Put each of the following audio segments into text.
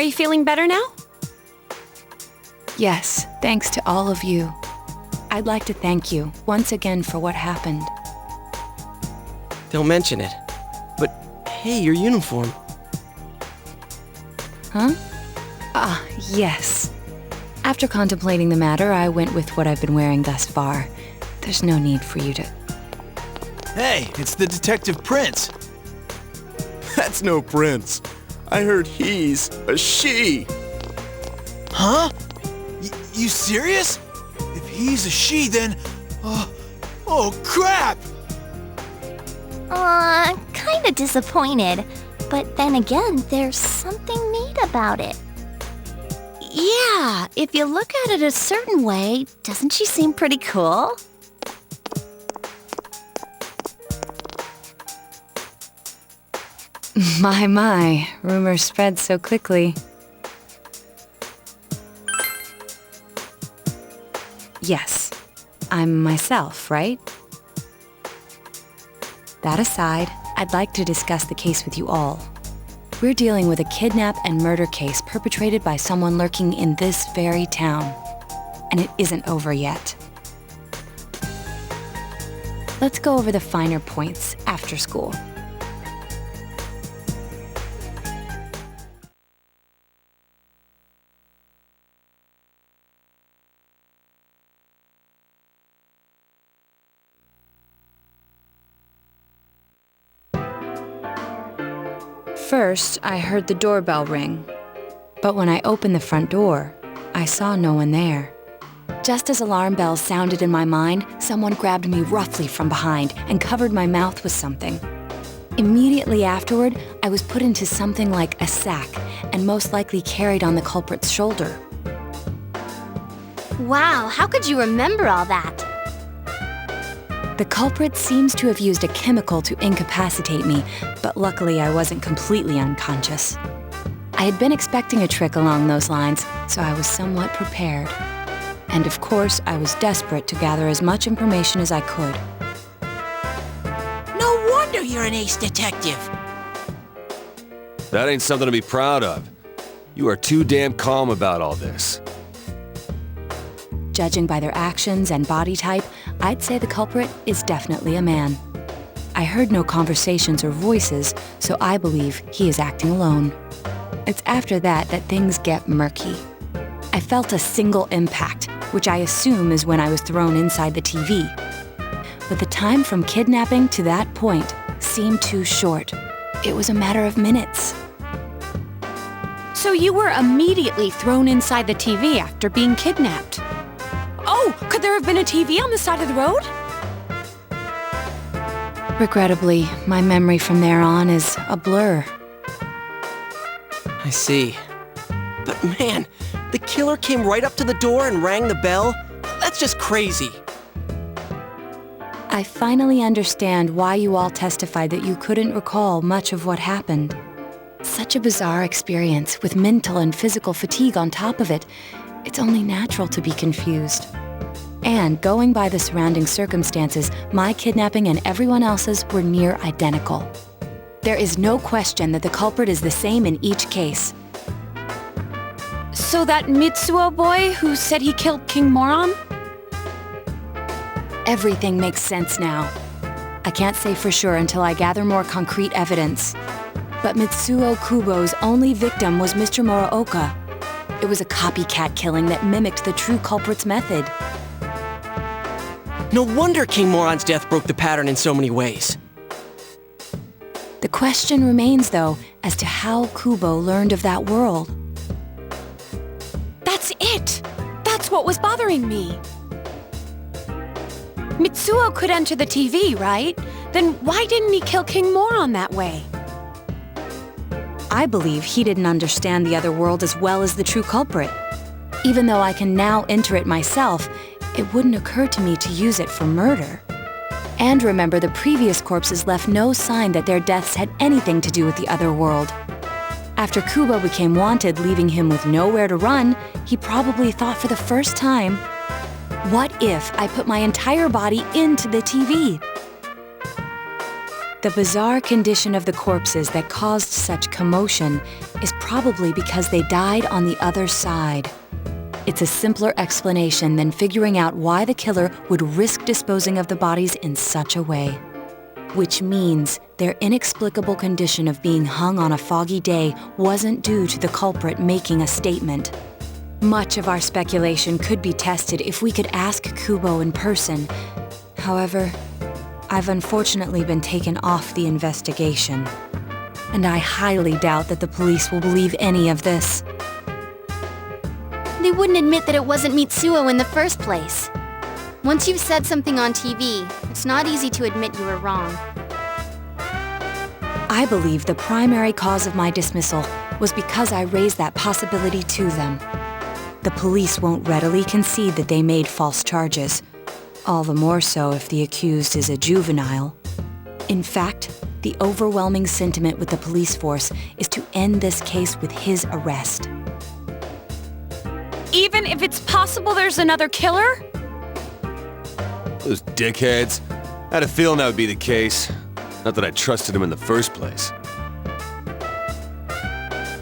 you feeling better now? Yes, thanks to all of you. I'd like to thank you once again for what happened. Don't mention it. But hey, your uniform. Huh? Ah, yes. After contemplating the matter, I went with what I've been wearing thus far. There's no need for you to... Hey, it's the Detective Prince. That's no prince. I heard he's a she. Huh? You serious? If he's a she, then... oh, crap! Kinda disappointed. But then again, there's something neat about it. Yeah, if you look at it a certain way, doesn't she seem pretty cool? My, rumors spread so quickly. Yes, I'm myself, right? That aside, I'd like to discuss the case with you all. We're dealing with a kidnap and murder case perpetrated by someone lurking in this very town. And it isn't over yet. Let's go over the finer points after school. First, I heard the doorbell ring. But when I opened the front door, I saw no one there. Just as alarm bells sounded in my mind, someone grabbed me roughly from behind and covered my mouth with something. Immediately afterward, I was put into something like a sack and most likely carried on the culprit's shoulder. Wow, how could you remember all that? The culprit seems to have used a chemical to incapacitate me, but luckily I wasn't completely unconscious. I had been expecting a trick along those lines, so I was somewhat prepared. And of course, I was desperate to gather as much information as I could. No wonder you're an ace detective. That ain't something to be proud of. You are too damn calm about all this. Judging by their actions and body type, I'd say the culprit is definitely a man. I heard no conversations or voices, so I believe he is acting alone. It's after that things get murky. I felt a single impact, which I assume is when I was thrown inside the TV. But the time from kidnapping to that point seemed too short. It was a matter of minutes. So you were immediately thrown inside the TV after being kidnapped. Oh, could there have been a TV on the side of the road? Regrettably, my memory from there on is a blur. I see. But man, the killer came right up to the door and rang the bell? That's just crazy. I finally understand why you all testified that you couldn't recall much of what happened. Such a bizarre experience with mental and physical fatigue on top of it. It's only natural to be confused. And going by the surrounding circumstances, my kidnapping and everyone else's were near identical. There is no question that the culprit is the same in each case. So that Mitsuo boy who said he killed King Moron? Everything makes sense now. I can't say for sure until I gather more concrete evidence. But Mitsuo Kubo's only victim was Mr. Muraoka. It was a copycat killing that mimicked the true culprit's method. No wonder King Moron's death broke the pattern in so many ways. The question remains, though, as to how Kubo learned of that world. That's it! That's what was bothering me. Mitsuo could enter the TV, right? Then why didn't he kill King Moron that way? I believe he didn't understand the other world as well as the true culprit. Even though I can now enter it myself, it wouldn't occur to me to use it for murder. And remember, the previous corpses left no sign that their deaths had anything to do with the other world. After Kubo became wanted, leaving him with nowhere to run, he probably thought for the first time, what if I put my entire body into the TV? The bizarre condition of the corpses that caused such commotion is probably because they died on the other side. It's a simpler explanation than figuring out why the killer would risk disposing of the bodies in such a way. Which means their inexplicable condition of being hung on a foggy day wasn't due to the culprit making a statement. Much of our speculation could be tested if we could ask Kubo in person. However, I've unfortunately been taken off the investigation. And I highly doubt that the police will believe any of this. They wouldn't admit that it wasn't Mitsuo in the first place. Once you've said something on TV, it's not easy to admit you were wrong. I believe the primary cause of my dismissal was because I raised that possibility to them. The police won't readily concede that they made false charges. All the more so if the accused is a juvenile. In fact, the overwhelming sentiment with the police force is to end this case with his arrest. Even if it's possible there's another killer? Those dickheads. I had a feeling that would be the case. Not that I trusted him in the first place.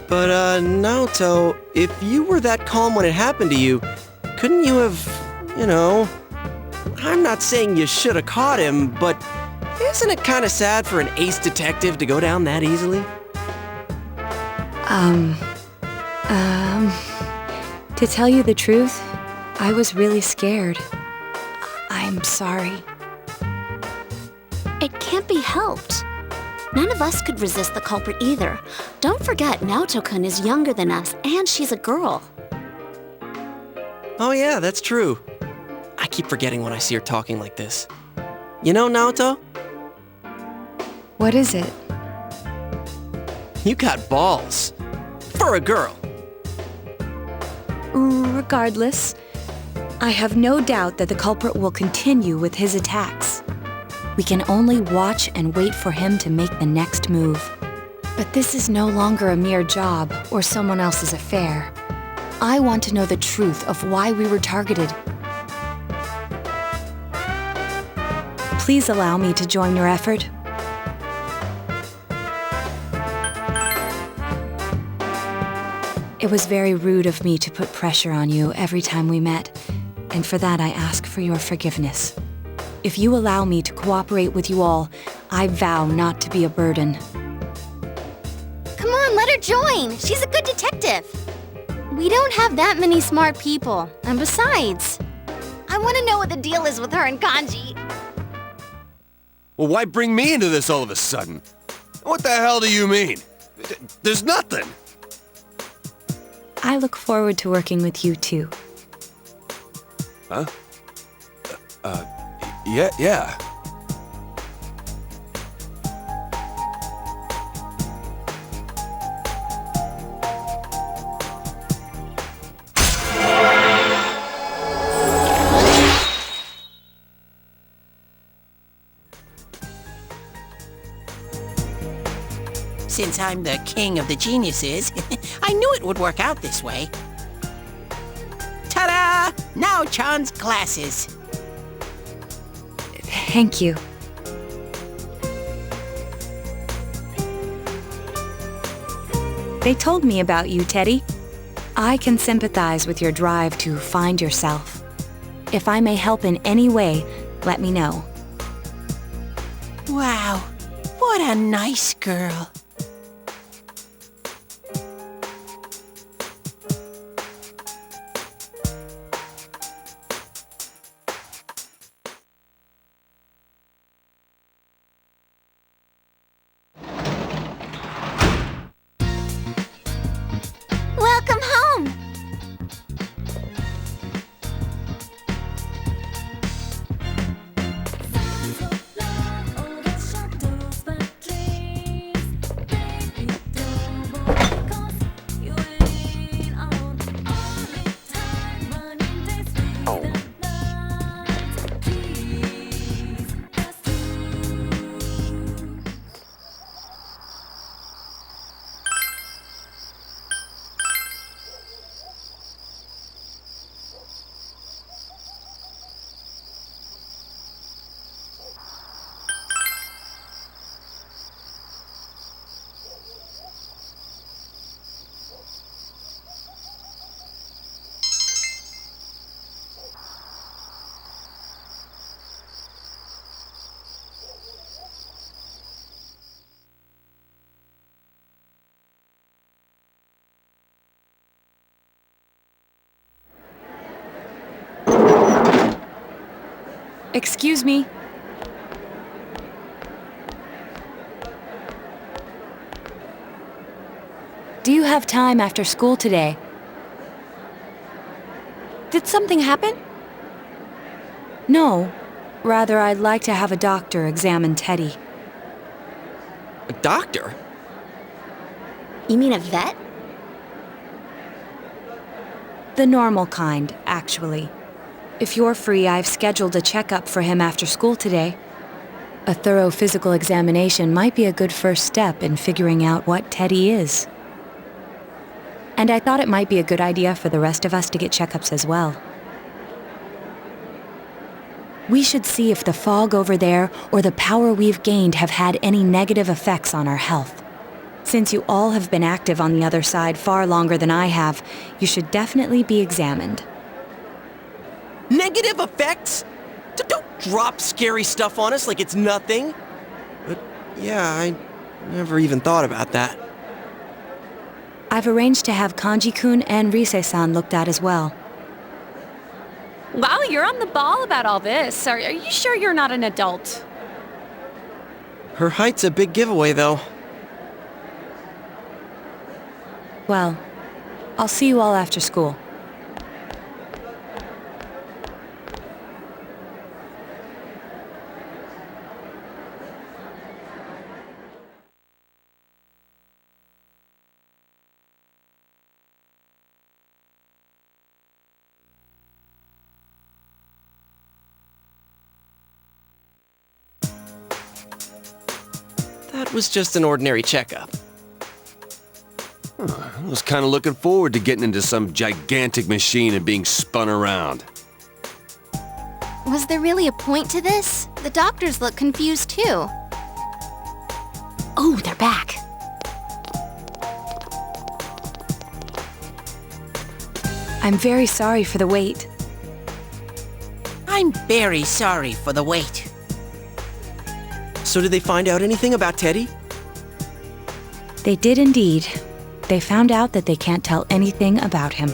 But, Naoto, if you were that calm when it happened to you, couldn't you have, I'm not saying you should have caught him, but isn't it kind of sad for an ace detective to go down that easily? To tell you the truth, I was really scared. I'm sorry. It can't be helped. None of us could resist the culprit either. Don't forget, Naoto-kun is younger than us, and she's a girl. Oh yeah, that's true. I keep forgetting when I see her talking like this. You know, Naoto? What is it? You got balls. For a girl. Regardless, I have no doubt that the culprit will continue with his attacks. We can only watch and wait for him to make the next move. But this is no longer a mere job or someone else's affair. I want to know the truth of why we were targeted. Please allow me to join your effort. It was very rude of me to put pressure on you every time we met, and for that I ask for your forgiveness. If you allow me to cooperate with you all, I vow not to be a burden. Come on, let her join. She's a good detective. We don't have that many smart people. And besides, I want to know what the deal is with her and Kanji. Well, why bring me into this all of a sudden? What the hell do you mean? There's nothing. I look forward to working with you too. Huh? Yeah. Since I'm the king of the geniuses, I knew it would work out this way. Ta-da! Now Chan's glasses. Thank you. They told me about you, Teddy. I can sympathize with your drive to find yourself. If I may help in any way, let me know. Wow, what a nice girl. Welcome home! Excuse me. Do you have time after school today? Did something happen? No. Rather, I'd like to have a doctor examine Teddy. A doctor? You mean a vet? The normal kind, actually. If you're free, I've scheduled a checkup for him after school today. A thorough physical examination might be a good first step in figuring out what Teddy is. And I thought it might be a good idea for the rest of us to get checkups as well. We should see if the fog over there or the power we've gained have had any negative effects on our health. Since you all have been active on the other side far longer than I have, you should definitely be examined. Negative effects? Don't drop scary stuff on us like it's nothing. But yeah, I never even thought about that. I've arranged to have Kanji-kun and Rise-san looked at as well. Wow, you're on the ball about all this. Are you sure you're not an adult? Her height's a big giveaway, though. Well, I'll see you all after school. That was just an ordinary checkup. I was kind of looking forward to getting into some gigantic machine and being spun around. Was there really a point to this? The doctors look confused too. Oh, they're back. I'm very sorry for the wait. I'm very sorry for the wait. So did they find out anything about Teddy? They did indeed. They found out that they can't tell anything about him.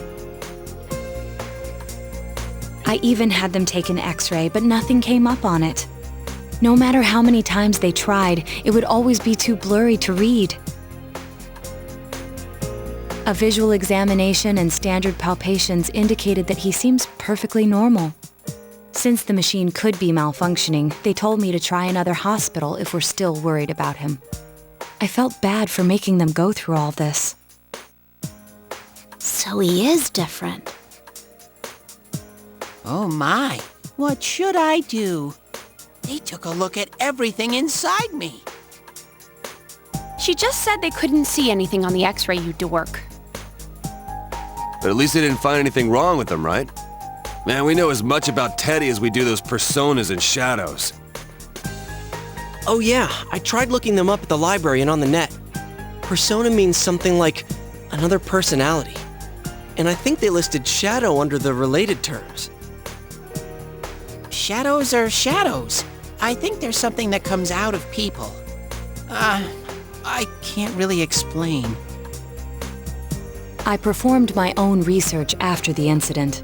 I even had them take an X-ray, but nothing came up on it. No matter how many times they tried, it would always be too blurry to read. A visual examination and standard palpations indicated that he seems perfectly normal. Since the machine could be malfunctioning, they told me to try another hospital if we're still worried about him. I felt bad for making them go through all this. So he is different. Oh my, what should I do? They took a look at everything inside me. She just said they couldn't see anything on the X-ray, you dork. But at least they didn't find anything wrong with him, right? Man, we know as much about Teddy as we do those personas and shadows. Oh yeah, I tried looking them up at the library and on the net. Persona means something like another personality. And I think they listed shadow under the related terms. Shadows are shadows. I think there's something that comes out of people. I can't really explain. I performed my own research after the incident.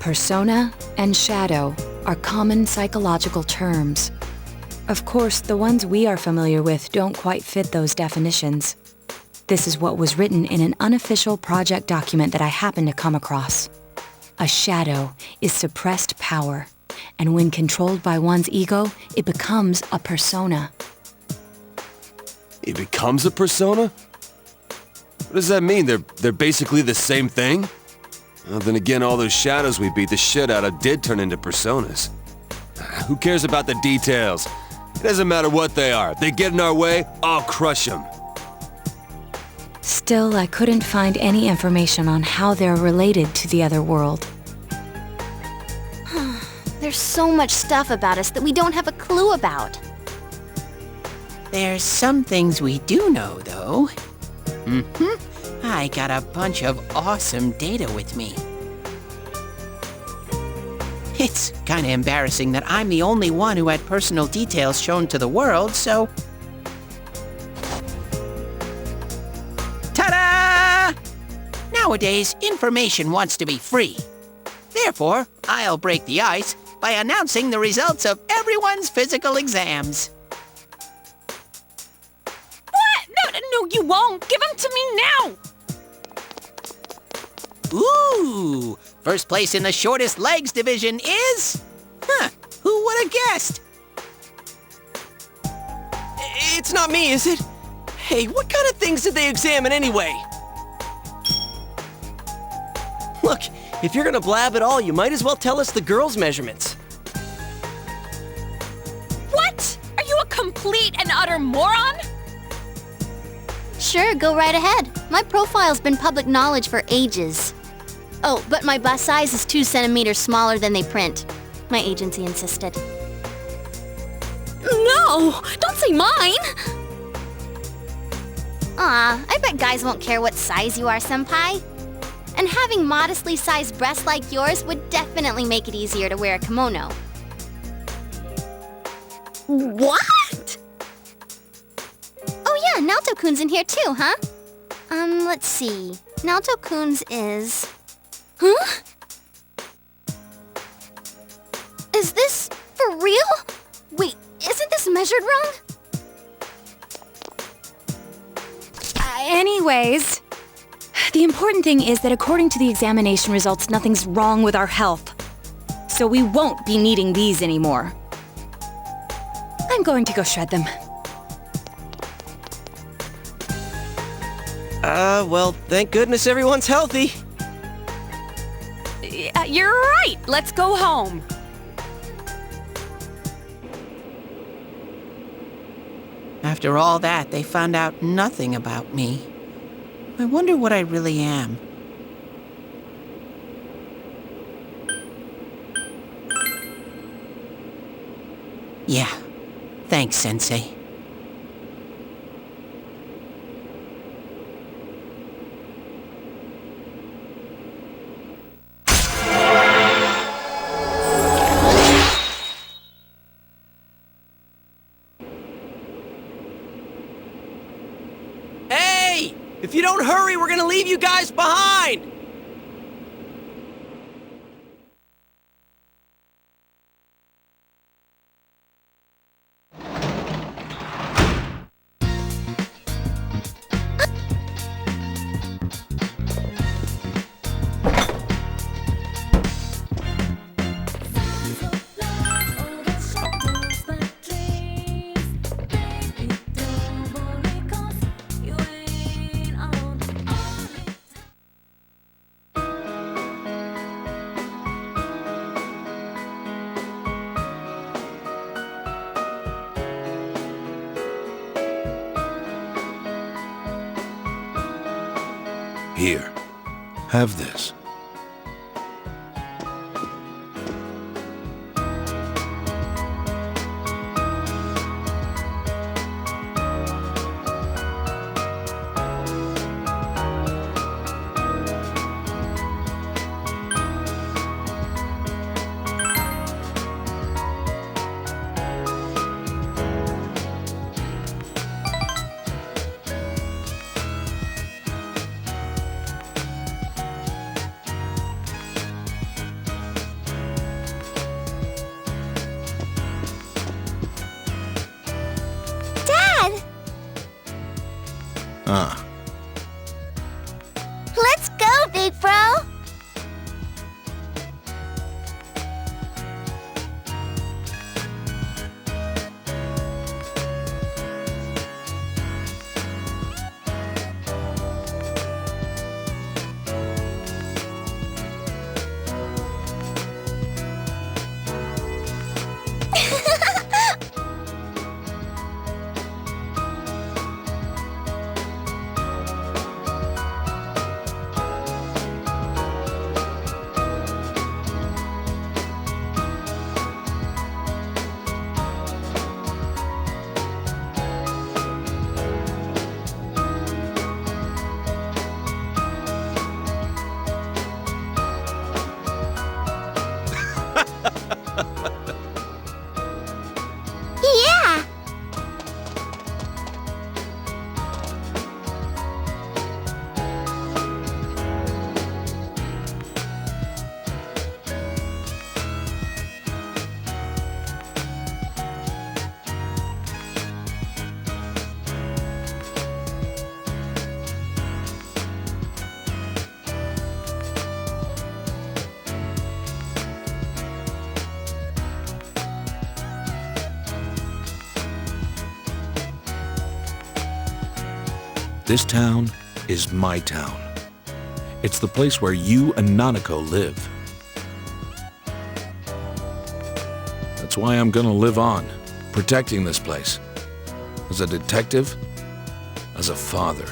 Persona and shadow are common psychological terms. Of course, the ones we are familiar with don't quite fit those definitions. This is what was written in an unofficial project document that I happened to come across. A shadow is suppressed power, and when controlled by one's ego, it becomes a persona. It becomes a persona? What does that mean? They're basically the same thing? Well, then again, all those shadows we beat the shit out of did turn into personas. Who cares about the details? It doesn't matter what they are. If they get in our way, I'll crush them. Still, I couldn't find any information on how they're related to the other world. There's so much stuff about us that we don't have a clue about. There's some things we do know, though. I got a bunch of awesome data with me. It's kinda embarrassing that I'm the only one who had personal details shown to the world, so... Ta-da! Nowadays, information wants to be free. Therefore, I'll break the ice off by announcing the results of everyone's physical exams. What? No, you won't. Give them to me now. Ooh! First place in the shortest legs division is... who would have guessed? It's not me, is it? Hey, what kind of things did they examine anyway? Look, if you're gonna blab at all, you might as well tell us the girls' measurements. What? Are you a complete and utter moron? Sure, go right ahead. My profile's been public knowledge for ages. Oh, but my bust size is 2 centimeters smaller than they print. My agency insisted. No! Don't say mine! Aw, I bet guys won't care what size you are, senpai. And having modestly sized breasts like yours would definitely make it easier to wear a kimono. What? Oh yeah, Naoto-kun's in here too, huh? Let's see. Naoto-kun's is... Huh? Is this for real? Wait, isn't this measured wrong? Anyways, the important thing is that according to the examination results, nothing's wrong with our health. So we won't be needing these anymore. I'm going to go shred them. Well, thank goodness everyone's healthy. You're right. Let's go home. After all that, they found out nothing about me. I wonder what I really am. Yeah. Thanks, Sensei. Hey! If you don't hurry, we're gonna leave you guys behind! Here, have this. This town is my town. It's the place where you and Nanako live. That's why I'm gonna live on, protecting this place. As a detective, as a father.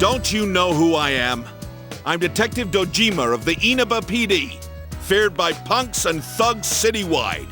Don't you know who I am? I'm Detective Dojima of the Inaba PD, feared by punks and thugs citywide.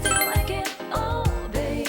Still I can't, oh baby.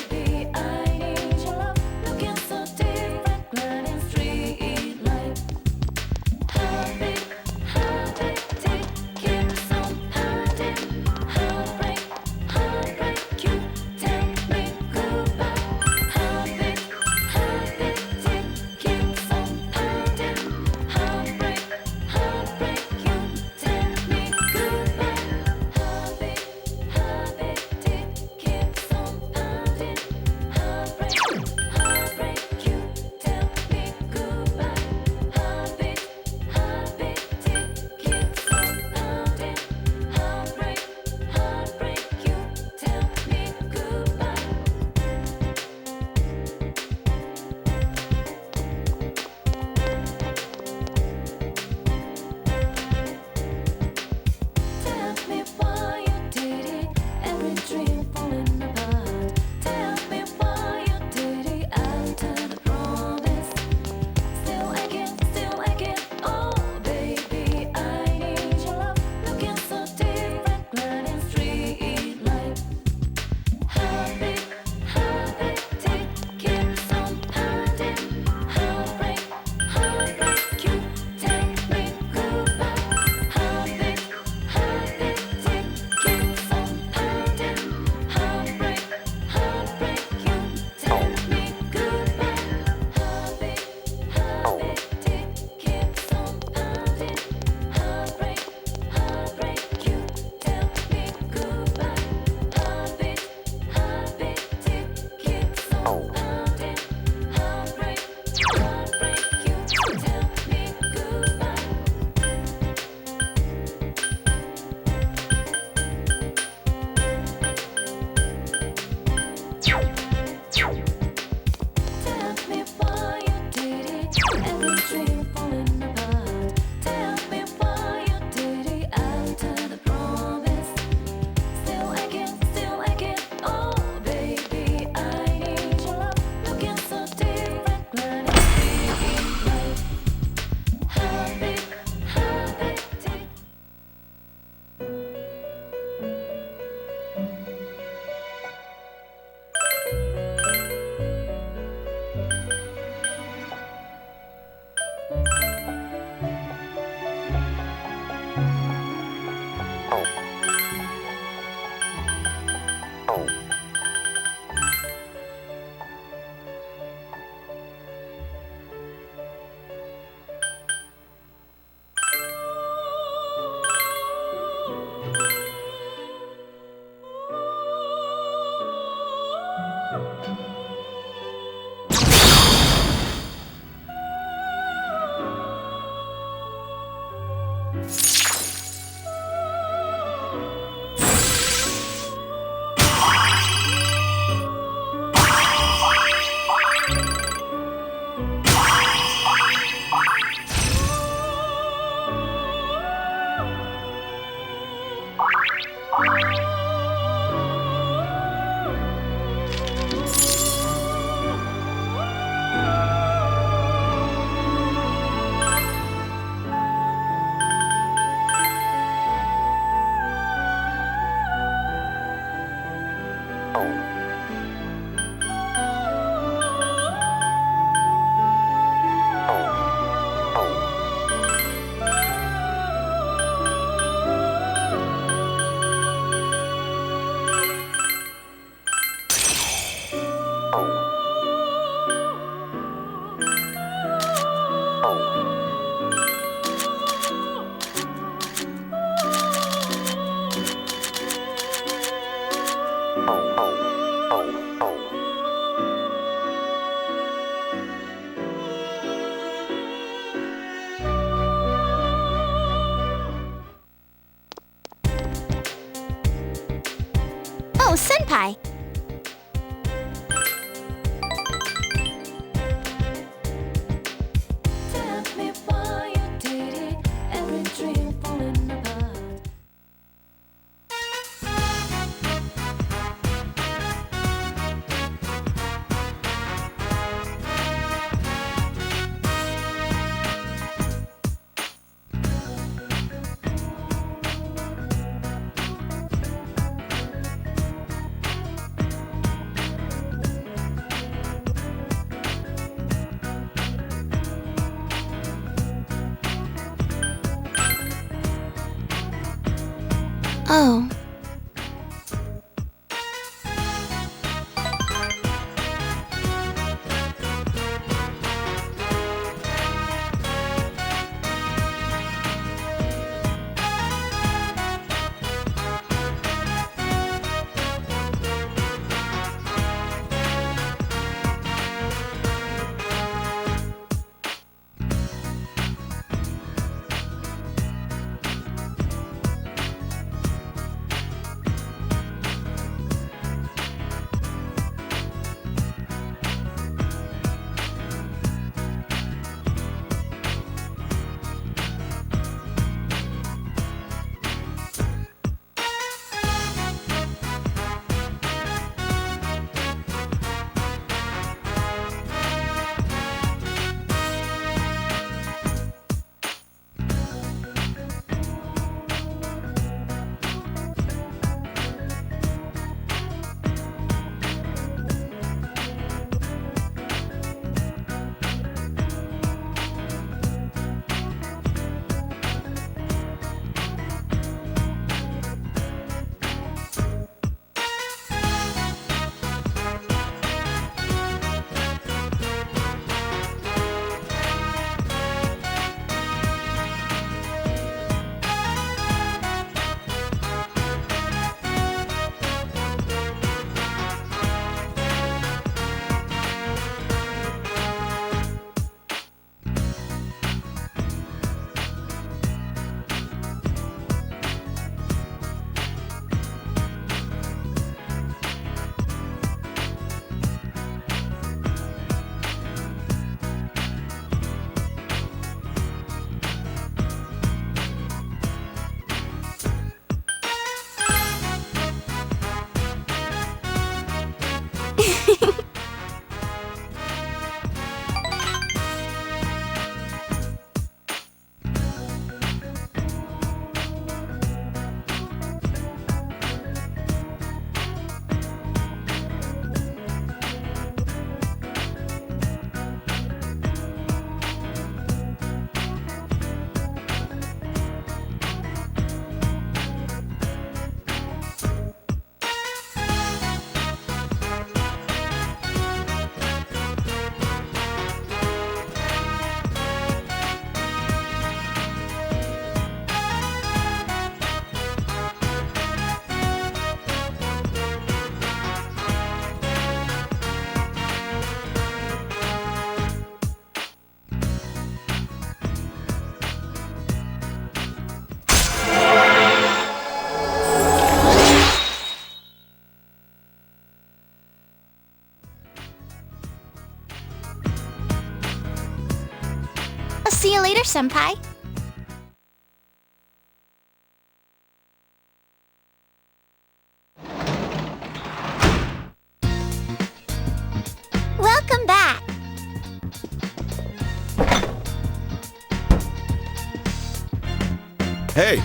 Oh, Senpai! Oh. later, Senpai. Welcome back. Hey,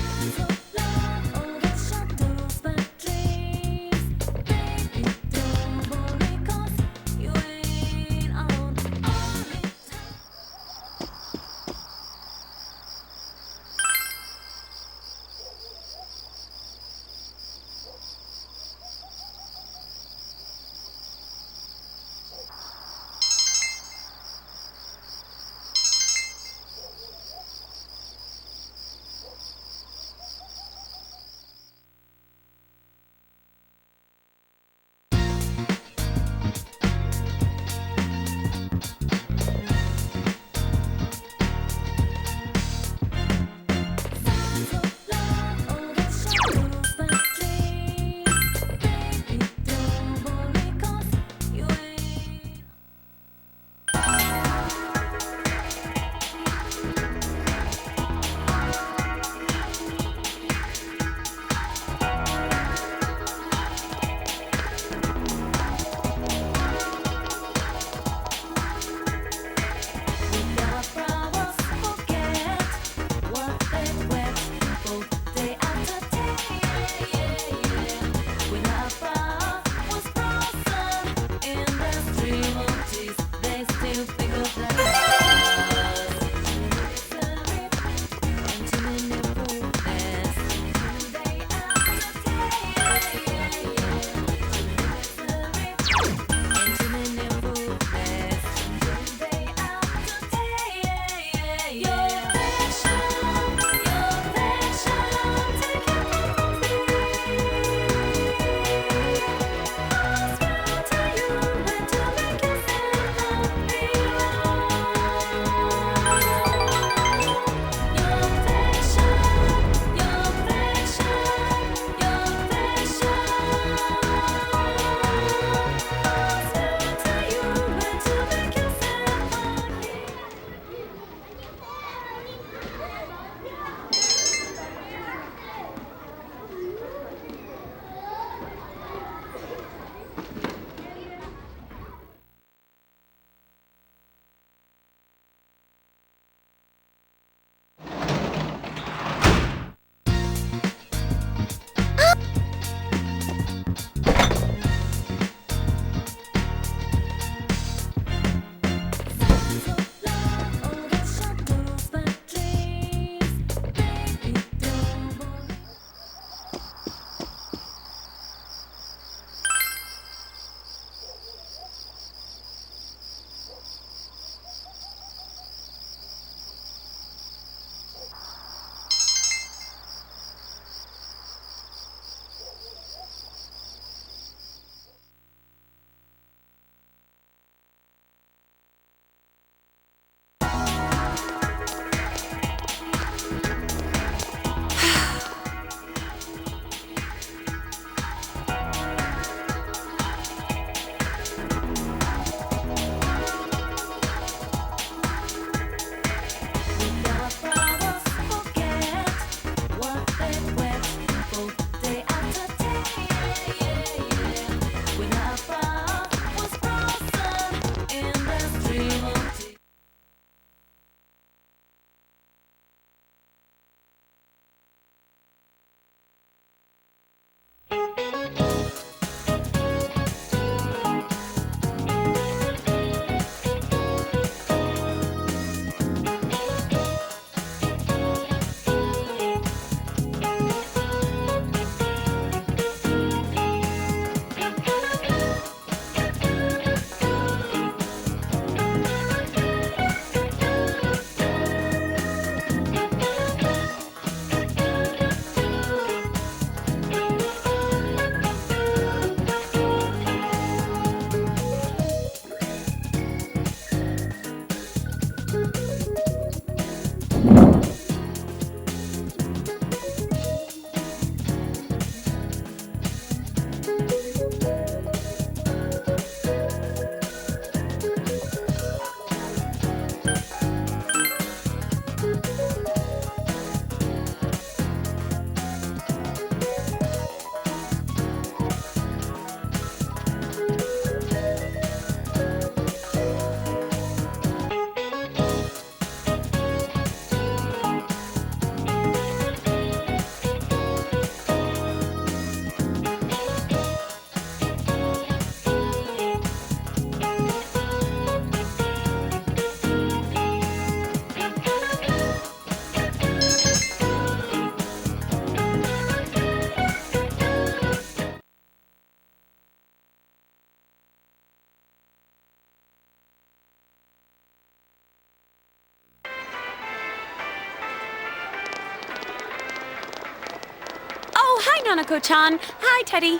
Nanako-chan. Hi, Teddy.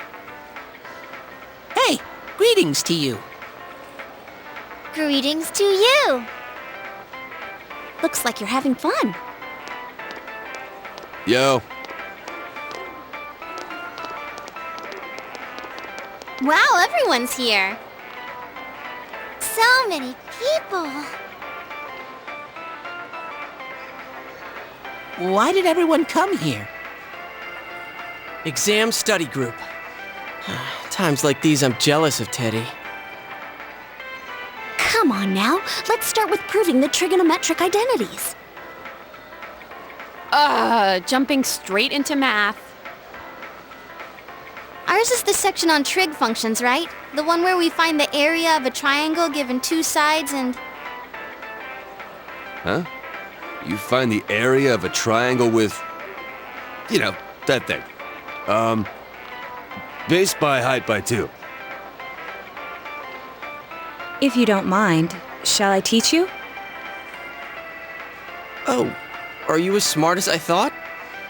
Hey, greetings to you. Greetings to you. Looks like you're having fun. Yo. Wow, everyone's here. So many people. Why did everyone come here? Exam study group. Times like these, I'm jealous of Teddy. Come on now, let's start with proving the trigonometric identities. Jumping straight into math. Ours is the section on trig functions, right? The one where we find the area of a triangle given two sides and... Huh? You find the area of a triangle with... You know, that thing. Base by height by 2. If you don't mind, shall I teach you? Oh, are you as smart as I thought?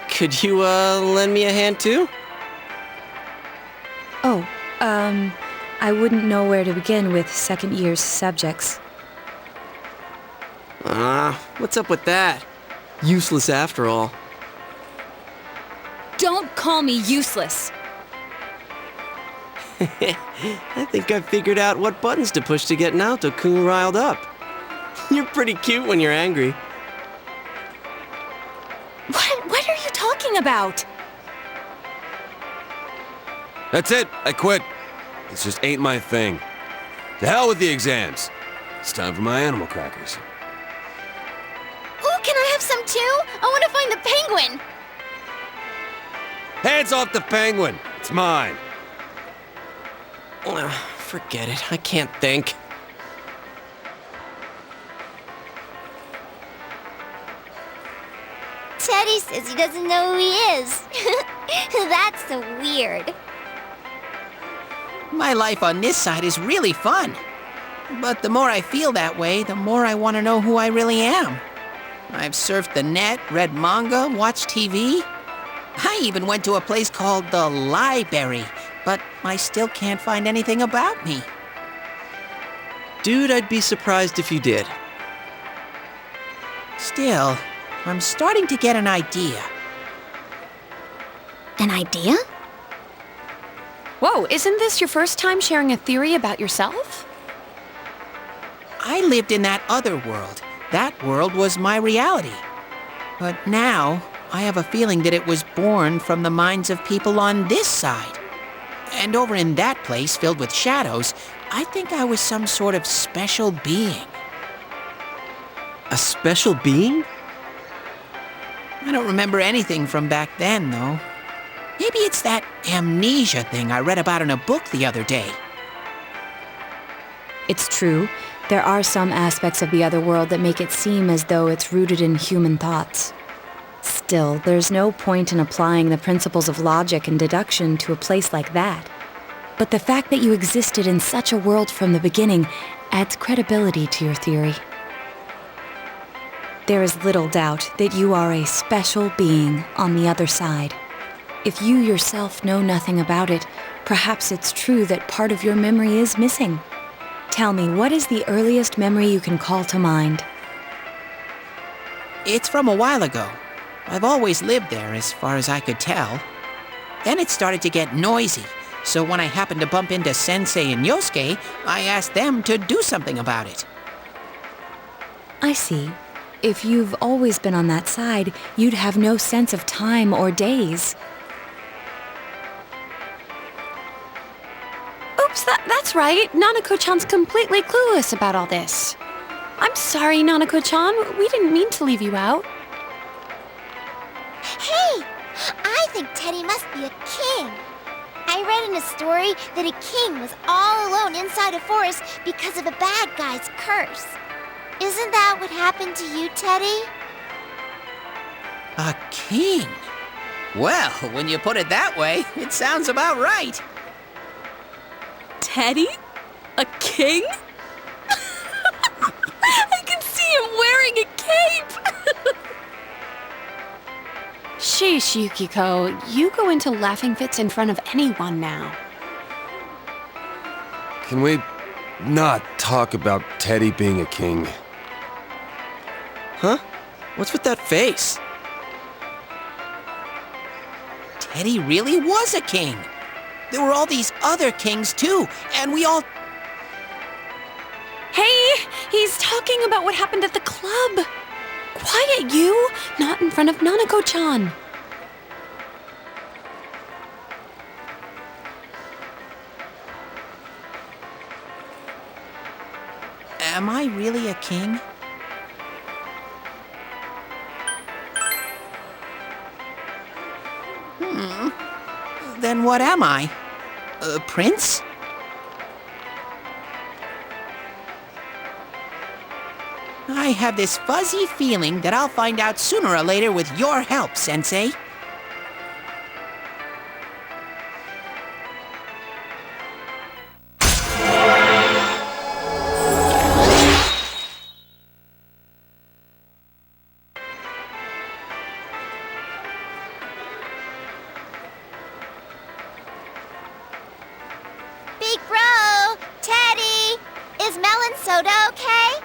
Could you, lend me a hand too? Oh, I wouldn't know where to begin with second year's subjects. What's up with that? Useless after all. Don't call me useless! I think I figured out what buttons to push to get Naoto-kun riled up. You're pretty cute when you're angry. What are you talking about? That's it. I quit. This just ain't my thing. To hell with the exams. It's time for my animal crackers. Ooh, can I have some too? I want to find the penguin. Hands off the penguin. It's mine. Forget it. I can't think. Teddy says he doesn't know who he is. That's so weird. My life on this side is really fun. But the more I feel that way, the more I want to know who I really am. I've surfed the net, read manga, watched TV. I even went to a place called the Library, but I still can't find anything about me. Dude, I'd be surprised if you did. Still, I'm starting to get an idea. An idea? Whoa, isn't this your first time sharing a theory about yourself? I lived in that other world. That world was my reality. But now, I have a feeling that it was born from the minds of people on this side. And over in that place filled with shadows, I think I was some sort of special being. A special being? I don't remember anything from back then, though. Maybe it's that amnesia thing I read about in a book the other day. It's true. There are some aspects of the other world that make it seem as though it's rooted in human thoughts. Still, there's no point in applying the principles of logic and deduction to a place like that. But the fact that you existed in such a world from the beginning adds credibility to your theory. There is little doubt that you are a special being on the other side. If you yourself know nothing about it, perhaps it's true that part of your memory is missing. Tell me, what is the earliest memory you can call to mind? It's from a while ago. I've always lived there, as far as I could tell. Then it started to get noisy, so when I happened to bump into Sensei and Yosuke, I asked them to do something about it. I see. If you've always been on that side, you'd have no sense of time or days. Oops, that's right. Nanako-chan's completely clueless about all this. I'm sorry, Nanako-chan. We didn't mean to leave you out. Hey, I think Teddy must be a king. I read in a story that a king was all alone inside a forest because of a bad guy's curse. Isn't that what happened to you, Teddy? A king? Well, when you put it that way, it sounds about right. Teddy? A king? I can see him wearing a cape! Shh, Sheesh, Yukiko, you go into laughing fits in front of anyone now. Can we not talk about Teddy being a king? Huh? What's with that face? Teddy really was a king. There were all these other kings too, and we all... Hey, he's talking about what happened at the club. Quiet, you! Not in front of Nanako-chan. Am I really a king? Then what am I? A prince? I have this fuzzy feeling that I'll find out sooner or later with your help, Sensei. Big bro! Teddy! Is melon soda okay?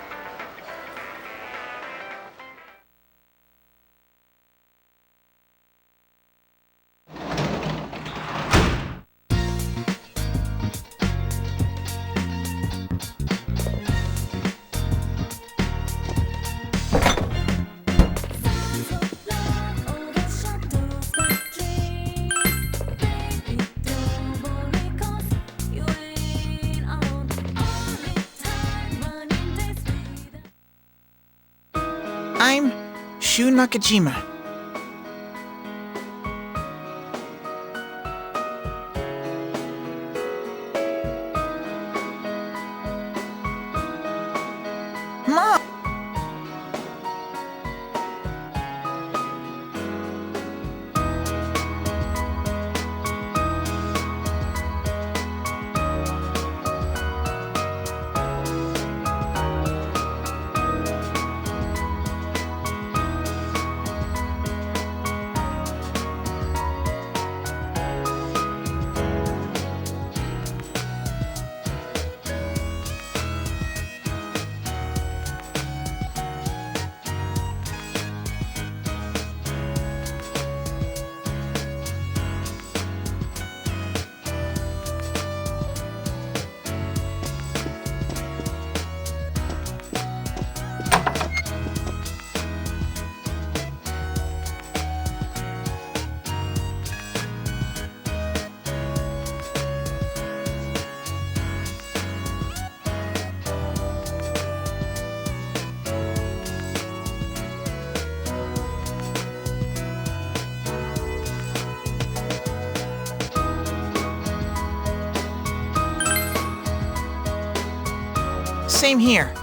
I'm Shu Nakajima. Mom! Same here.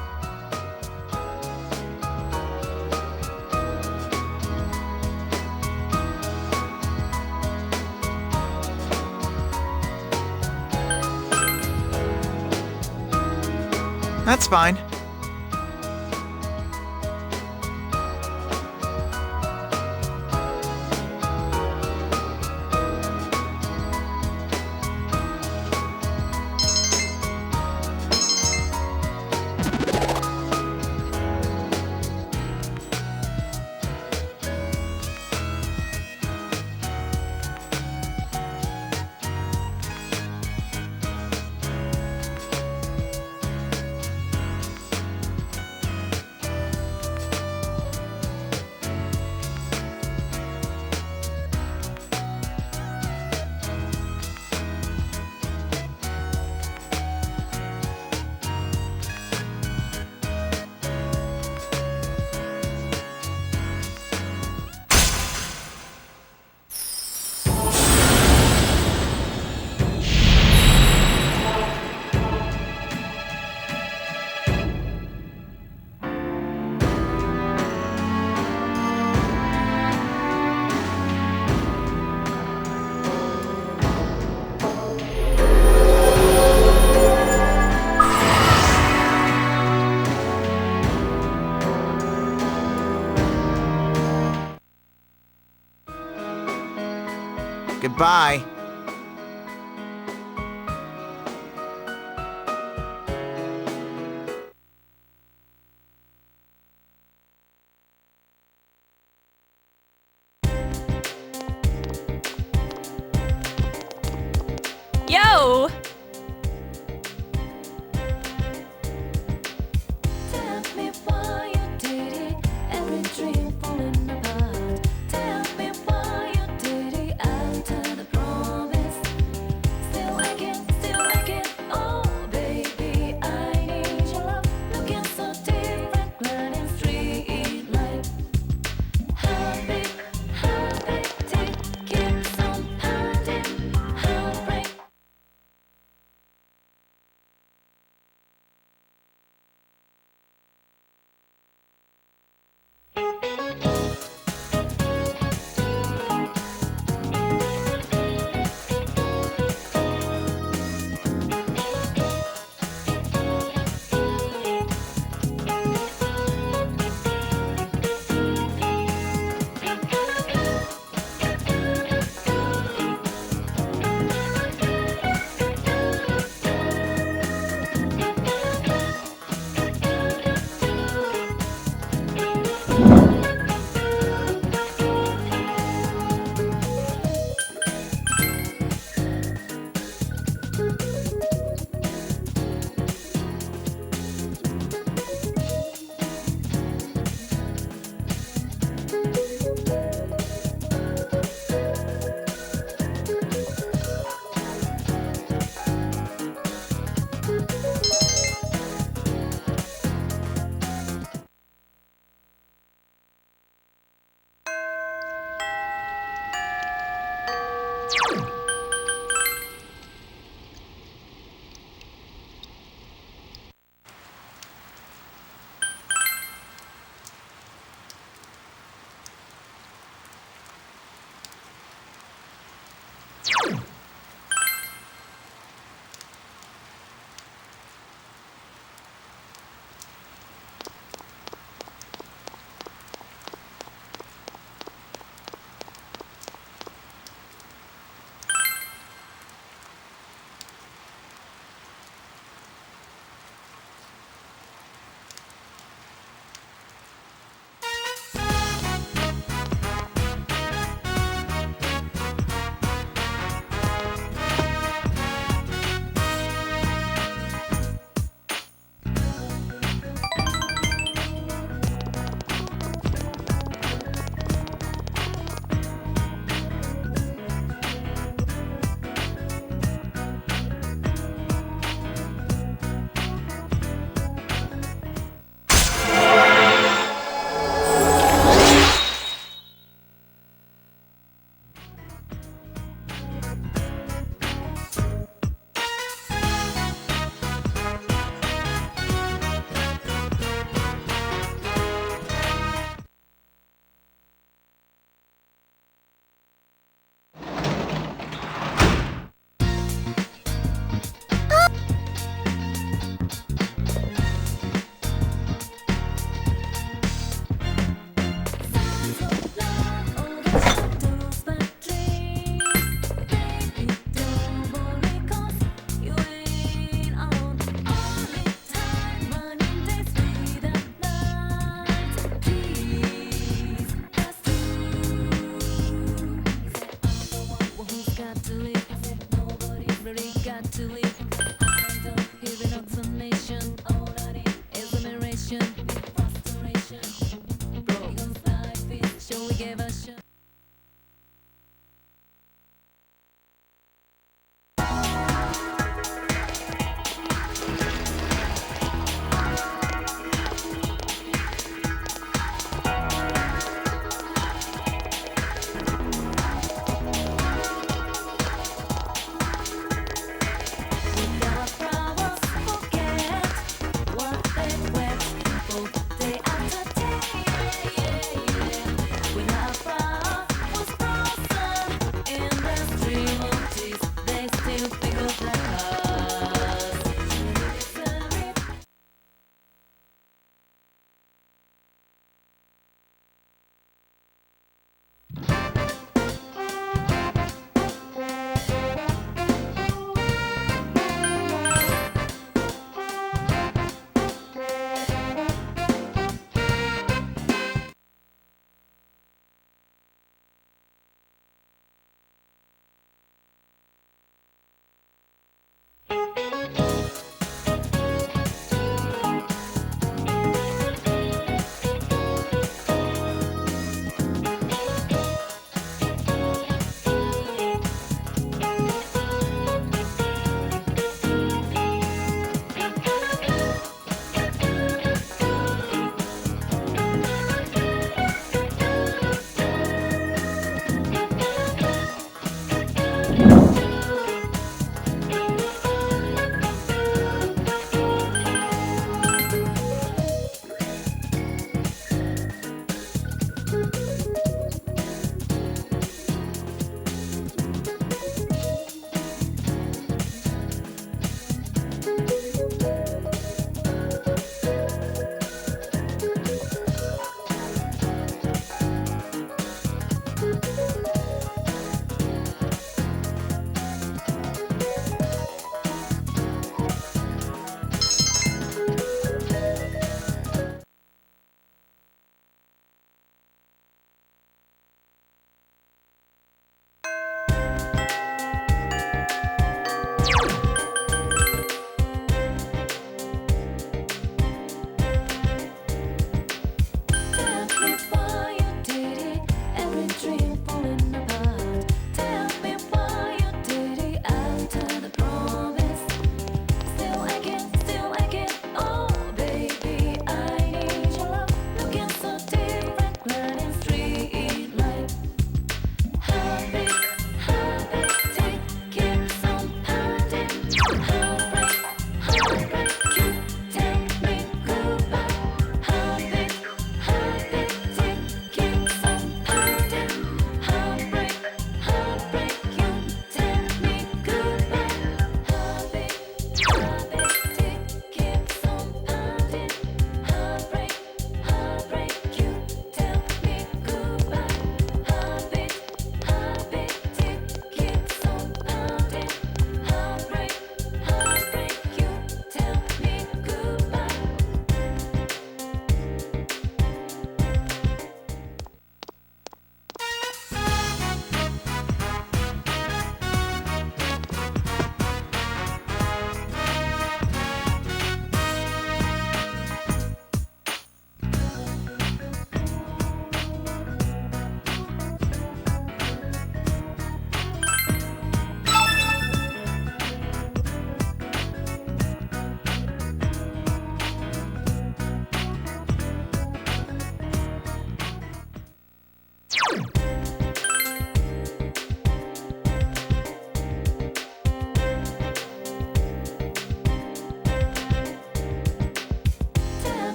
That's fine. Goodbye. Yo!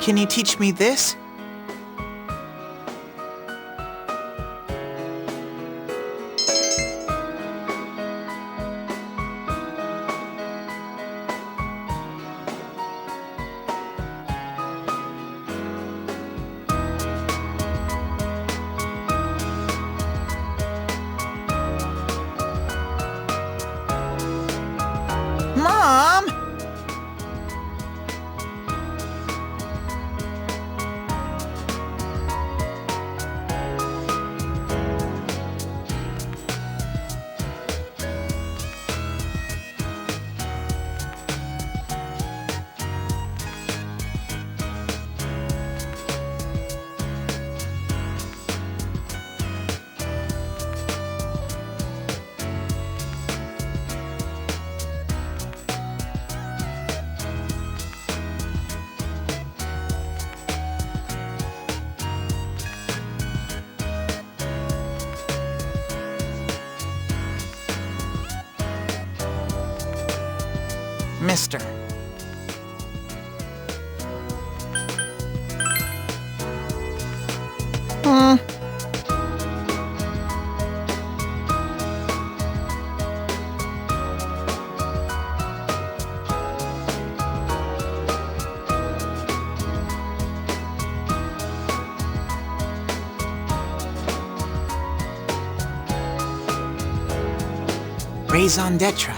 Can you teach me this? Mom! Mister. Raison d'etre.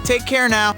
Take care now.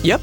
Yep.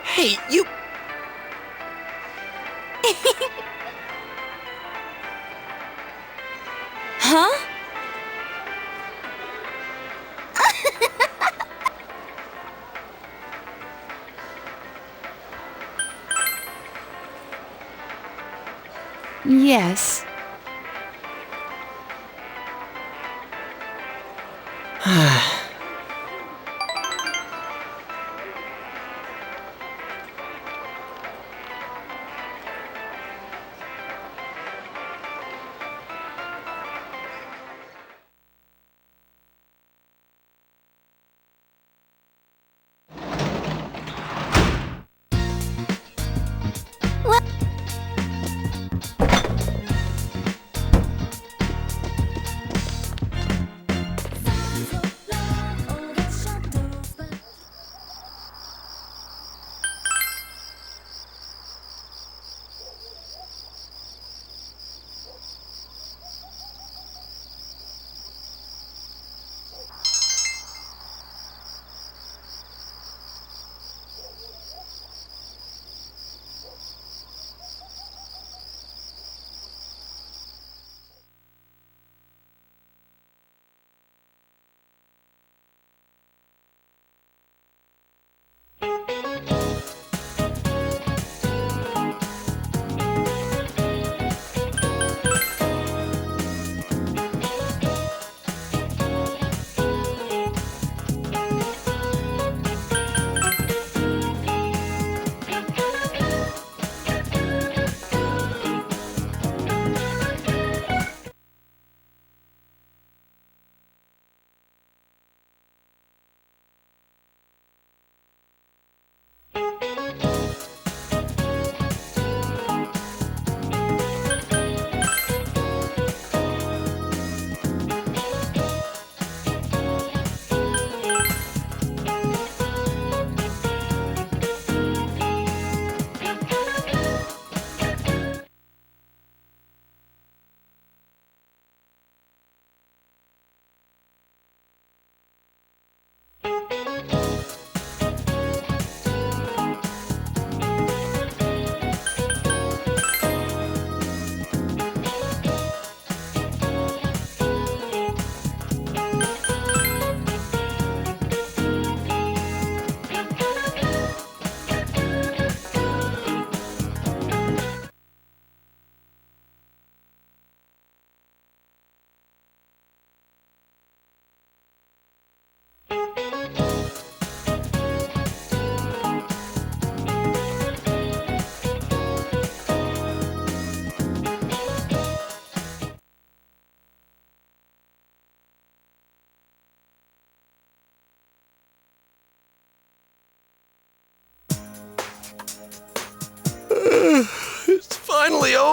Hey, you... Huh? Yes.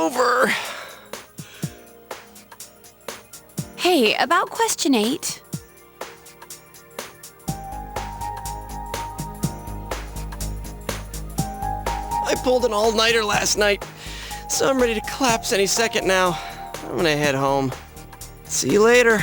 over. Hey, about question 8. I pulled an all-nighter last night, so I'm ready to collapse any second now. I'm gonna head home. See you later.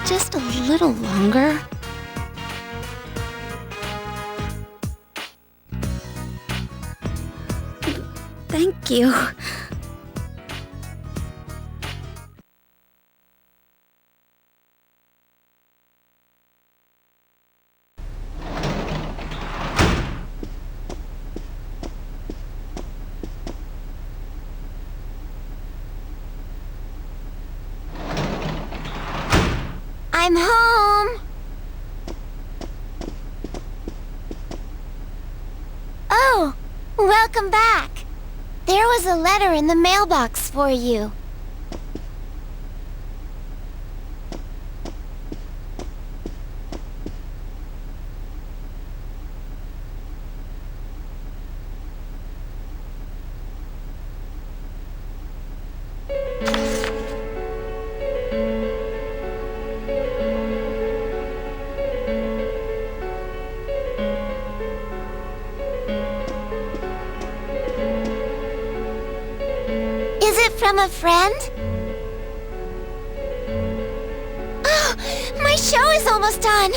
just a little longer? Thank you. I'm home. Oh, welcome back. There was a letter in the mailbox for you. Is it from a friend? Oh, my show is almost done.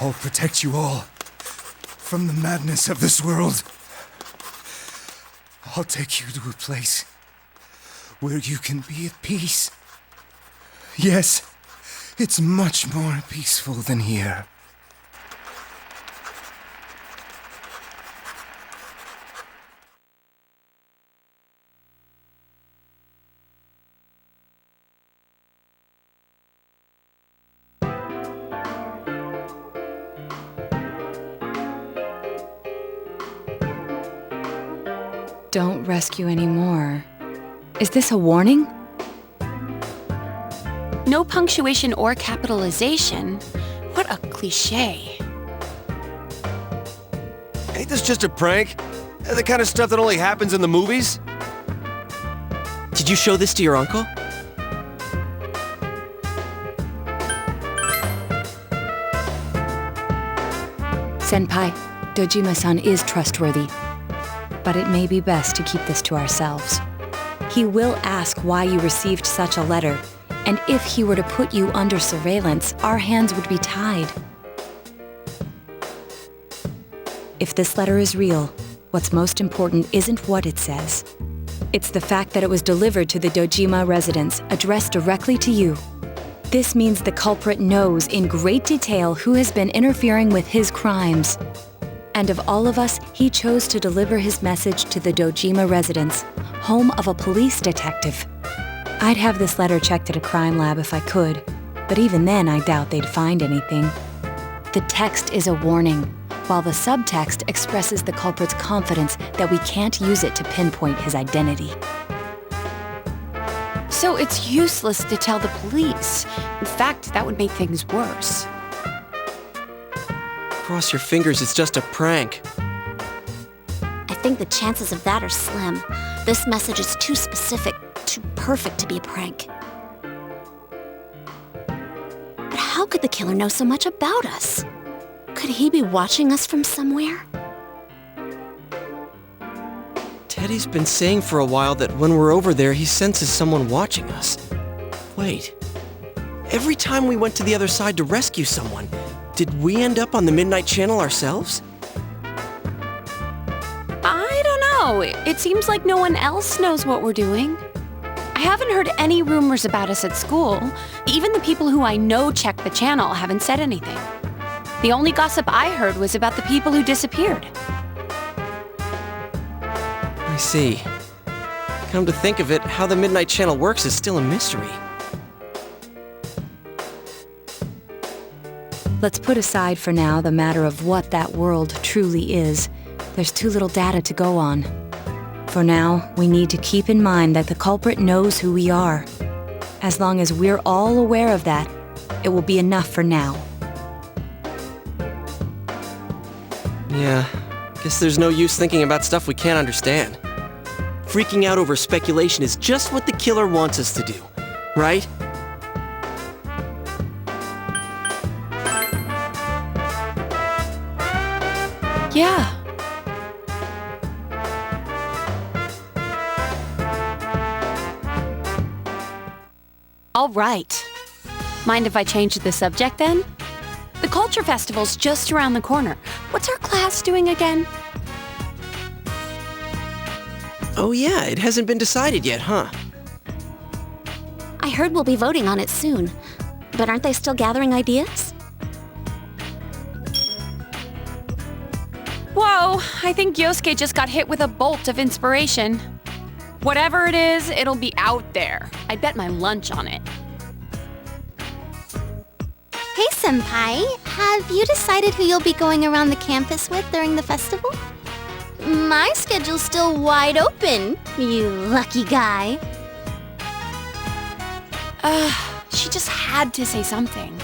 I'll protect you all from the madness of this world. I'll take you to a place where you can be at peace. Yes, it's much more peaceful than here. Don't rescue anymore. Is this a warning? No punctuation or capitalization. What a cliché. Ain't this just a prank? The kind of stuff that only happens in the movies? Did you show this to your uncle? Senpai, Dojima-san is trustworthy. But it may be best to keep this to ourselves. He will ask why you received such a letter, and if he were to put you under surveillance, our hands would be tied. If this letter is real, what's most important isn't what it says. It's the fact that it was delivered to the Dojima residence, addressed directly to you. This means the culprit knows in great detail who has been interfering with his crimes. And of all of us, he chose to deliver his message to the Dojima residence, home of a police detective. I'd have this letter checked at a crime lab if I could, but even then I doubt they'd find anything. The text is a warning, while the subtext expresses the culprit's confidence that we can't use it to pinpoint his identity. So it's useless to tell the police. In fact, that would make things worse. Cross your fingers, it's just a prank. I think the chances of that are slim. This message is too specific, too perfect to be a prank. But how could the killer know so much about us? Could he be watching us from somewhere? Teddy's been saying for a while that when we're over there, he senses someone watching us. Wait. Every time we went to the other side to rescue someone, did we end up on the Midnight Channel ourselves? I don't know. It seems like no one else knows what we're doing. I haven't heard any rumors about us at school. Even the people who I know check the channel haven't said anything. The only gossip I heard was about the people who disappeared. I see. Come to think of it, how the Midnight Channel works is still a mystery. Let's put aside for now the matter of what that world truly is. There's too little data to go on. For now, we need to keep in mind that the culprit knows who we are. As long as we're all aware of that, it will be enough for now. Yeah, guess there's no use thinking about stuff we can't understand. Freaking out over speculation is just what the killer wants us to do, right? Yeah. All right. Mind if I change the subject then? The Culture Festival's just around the corner. What's our class doing again? Oh yeah, it hasn't been decided yet, huh? I heard we'll be voting on it soon. But aren't they still gathering ideas? Whoa, I think Yosuke just got hit with a bolt of inspiration. Whatever it is, it'll be out there. I bet my lunch on it. Hey, Senpai. Have you decided who you'll be going around the campus with during the festival? My schedule's still wide open, you lucky guy. She just had to say something.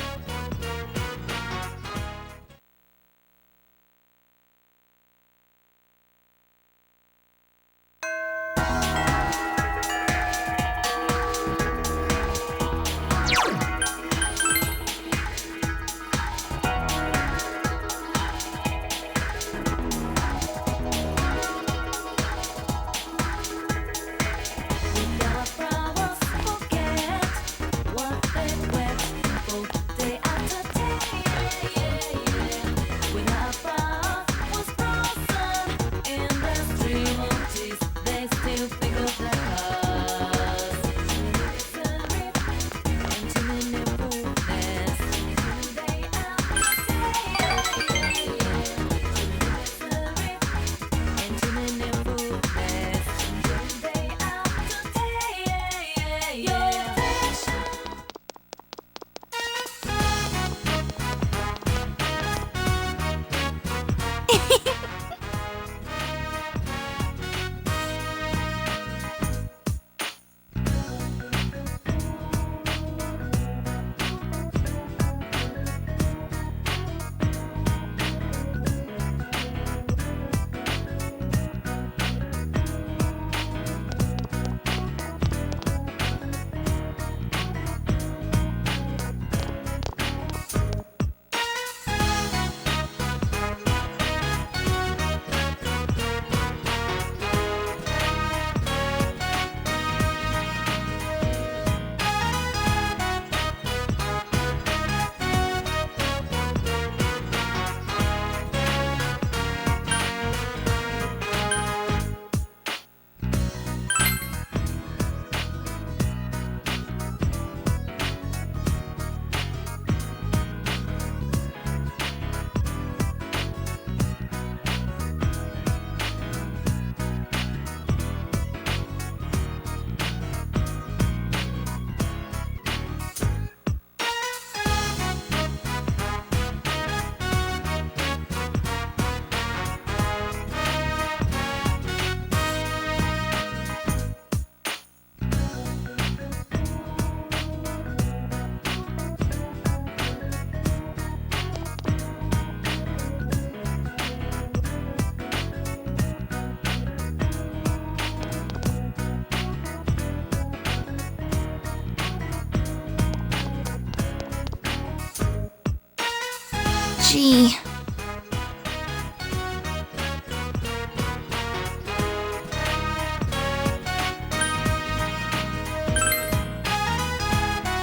Gee.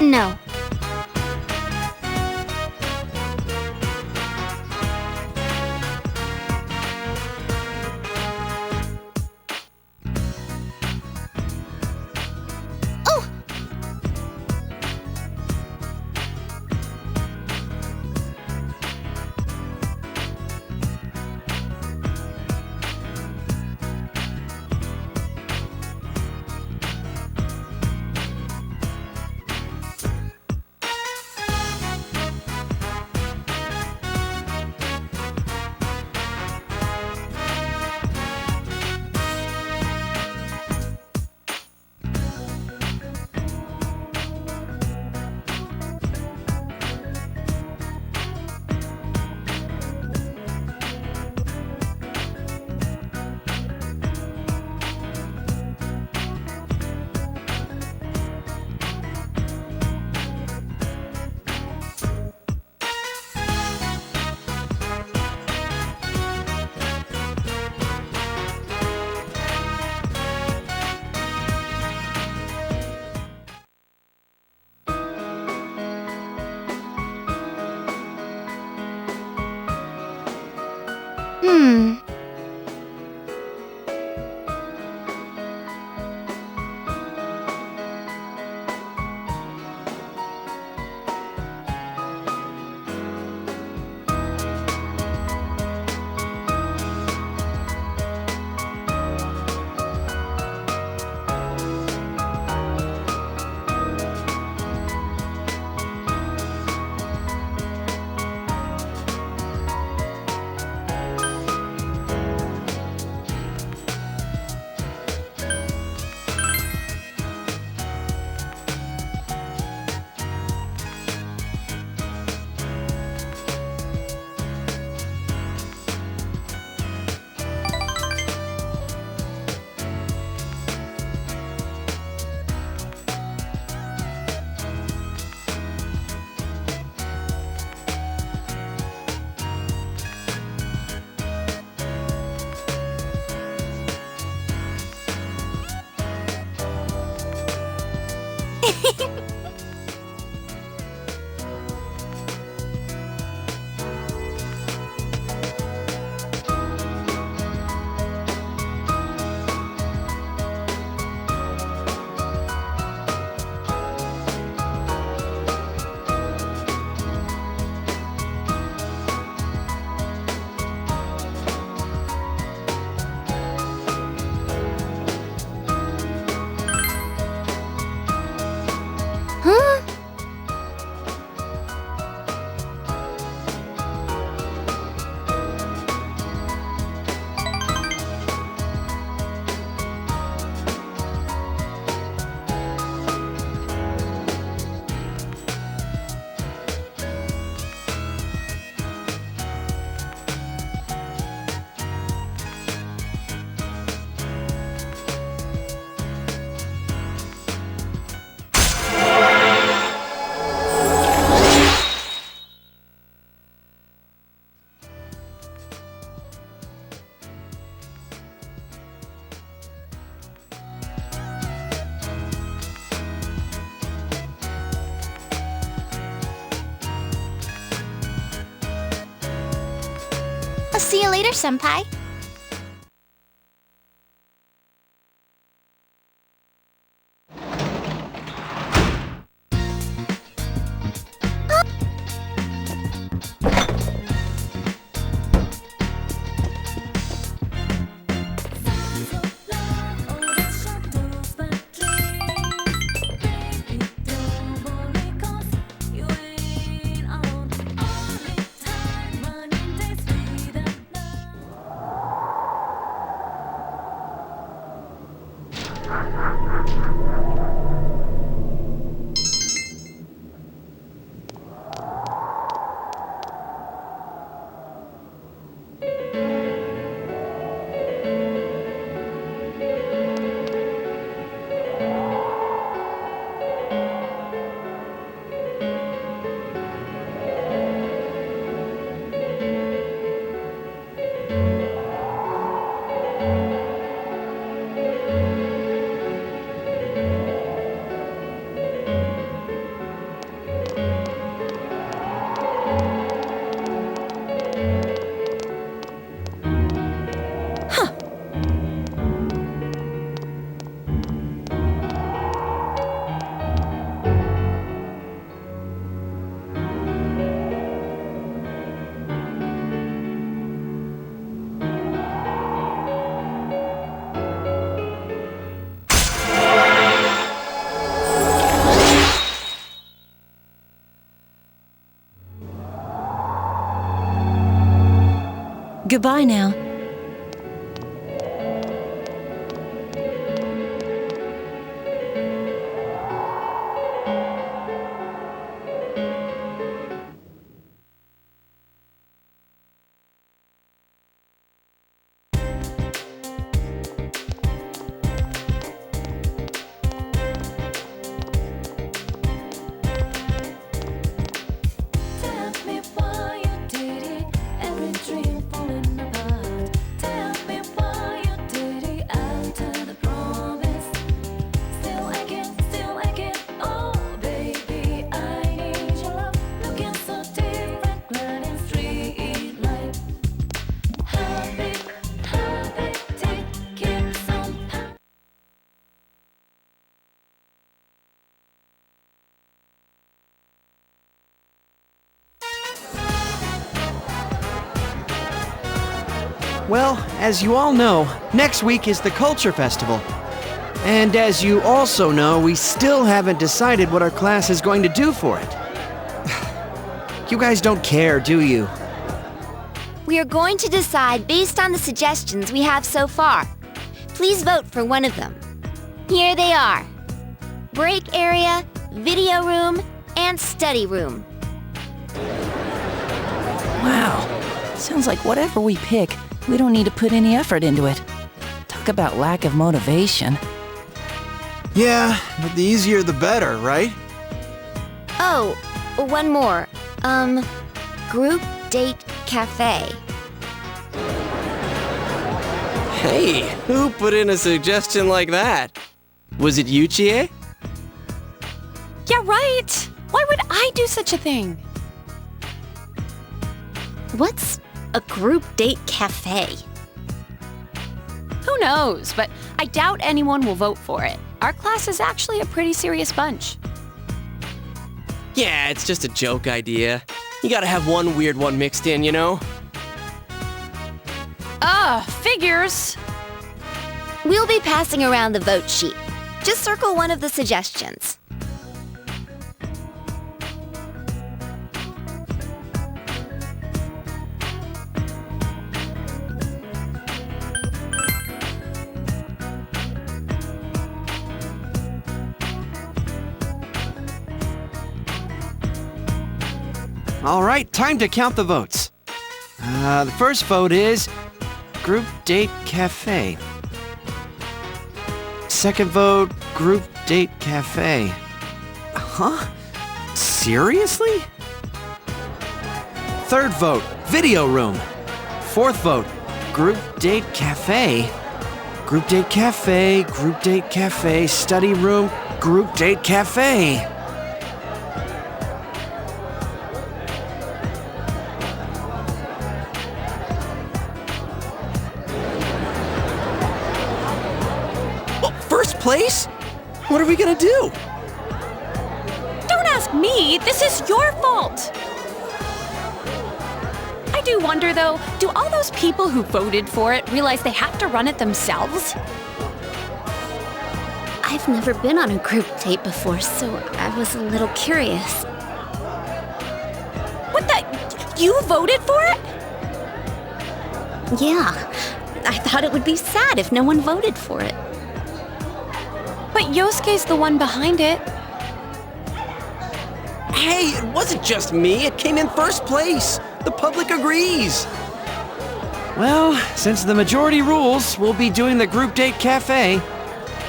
No. see you later, Senpai. Goodbye now. Well, as you all know, next week is the Culture Festival. And as you also know, we still haven't decided what our class is going to do for it. You guys don't care, do you? We are going to decide based on the suggestions we have so far. Please vote for one of them. Here they are: break area, video room, and study room. Wow. Sounds like whatever we pick, we don't need to put any effort into it. Talk about lack of motivation. Yeah, but the easier the better, right? Oh, one more. Group date cafe. Hey, who put in a suggestion like that? Was it you, Chie? Yeah, right. Why would I do such a thing? What's a group date cafe? Who knows, but I doubt anyone will vote for it. Our class is actually a pretty serious bunch. Yeah, it's just a joke idea. You gotta have one weird one mixed in, you know? Figures. We'll be passing around the vote sheet. Just circle one of the suggestions. All right, time to count the votes. The first vote is Group Date Cafe. Second vote, Group Date Cafe. Huh? Seriously? Third vote, Video Room. Fourth vote, Group Date Cafe. Group Date Cafe, Group Date Cafe, Study Room, Group Date Cafe. place? What are we gonna do? Don't ask me. This is your fault. I do wonder, though, do all those people who voted for it realize they have to run it themselves? I've never been on a group date before, so I was a little curious. What the? You voted for it? Yeah, I thought it would be sad if no one voted for it. But Yosuke's the one behind it. Hey, it wasn't just me. It came in first place. The public agrees. Well, since the majority rules, we'll be doing the group date cafe.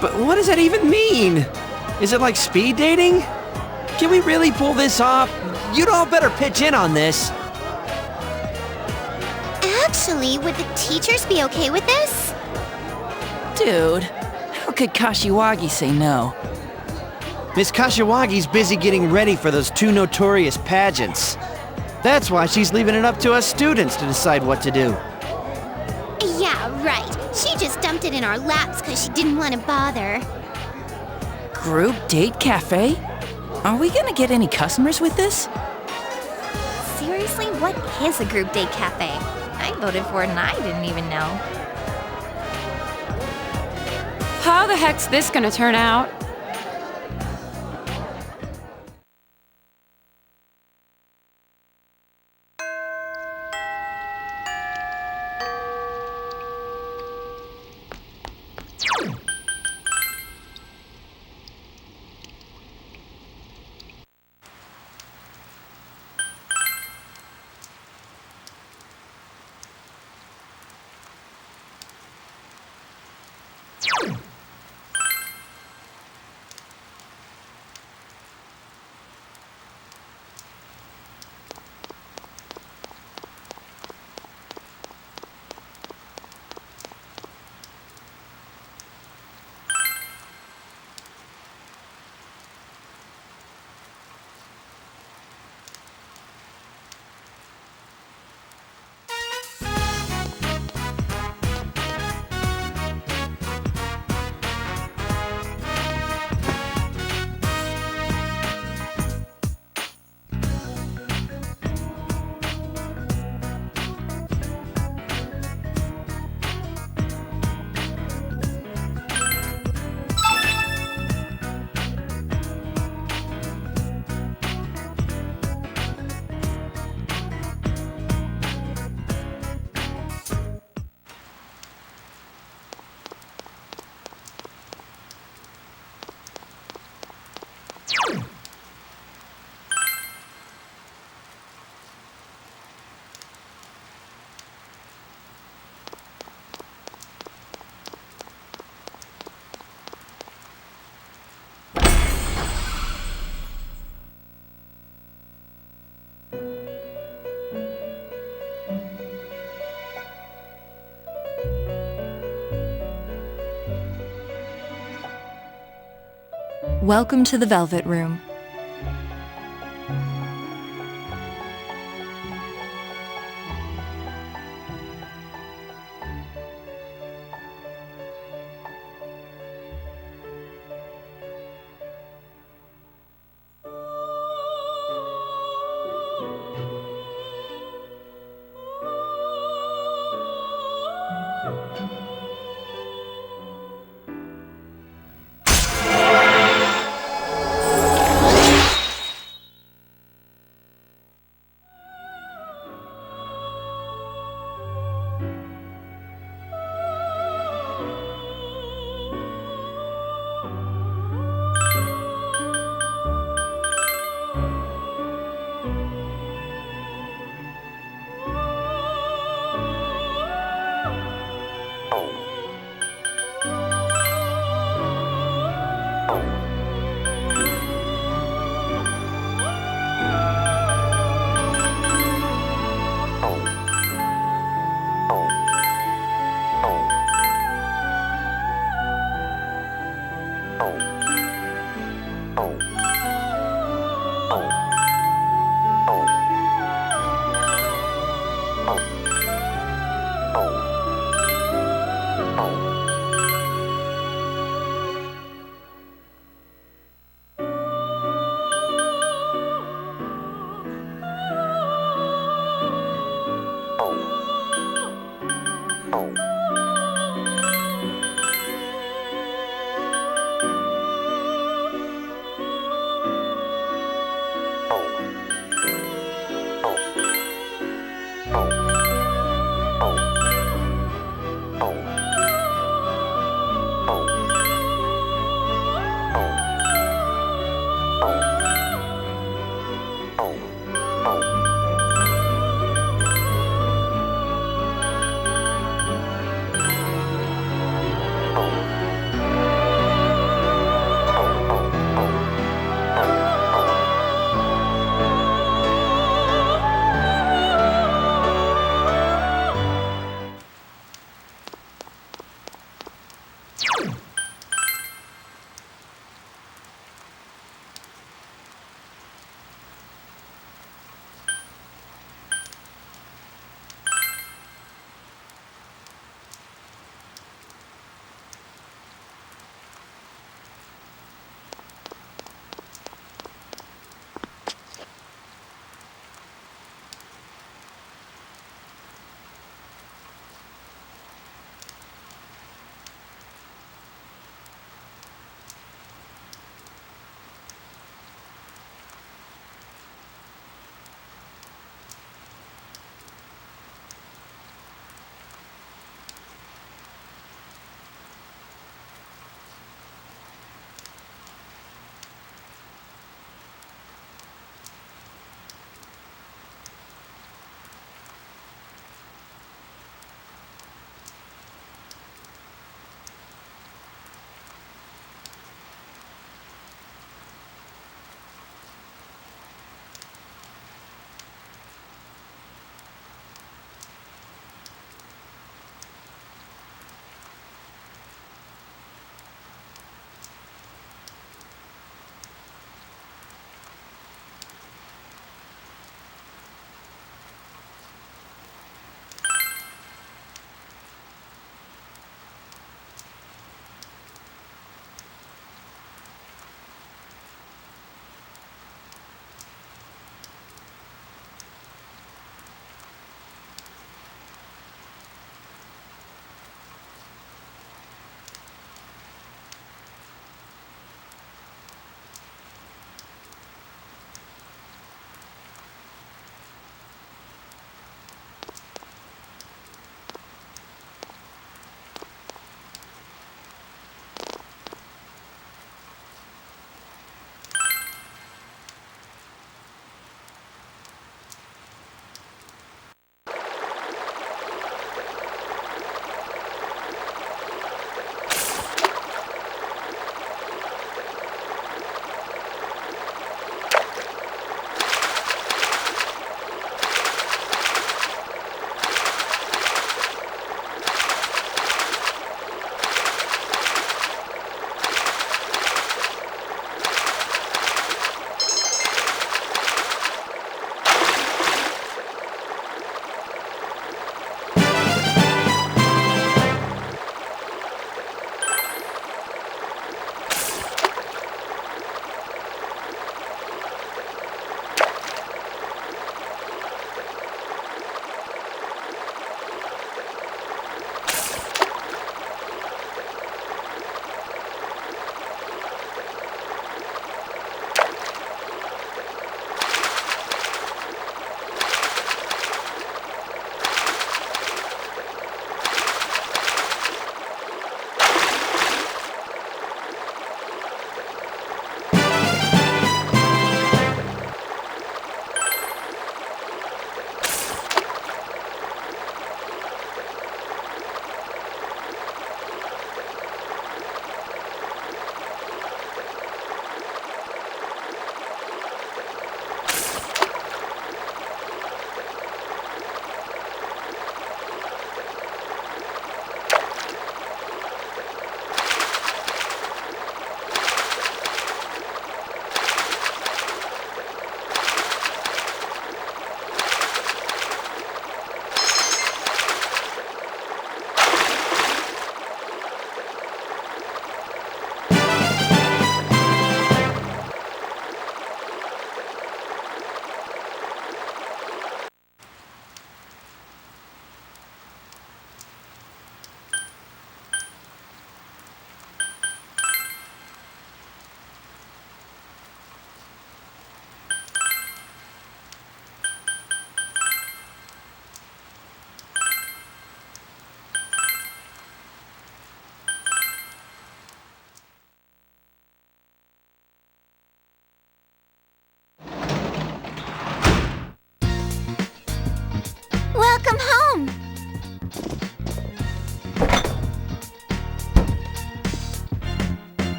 But what does that even mean? Is it like speed dating? Can we really pull this off? You'd all better pitch in on this. Actually, would the teachers be okay with this? Dude, how could Kashiwagi say no? Miss Kashiwagi's busy getting ready for those 2 notorious pageants. That's why she's leaving it up to us students to decide what to do. Yeah, right. She just dumped it in our laps because she didn't want to bother. Group date cafe? Are we gonna get any customers with this? Seriously, what is a group date cafe? I voted for it and I didn't even know. How the heck's this gonna turn out? Welcome to the Velvet Room. home.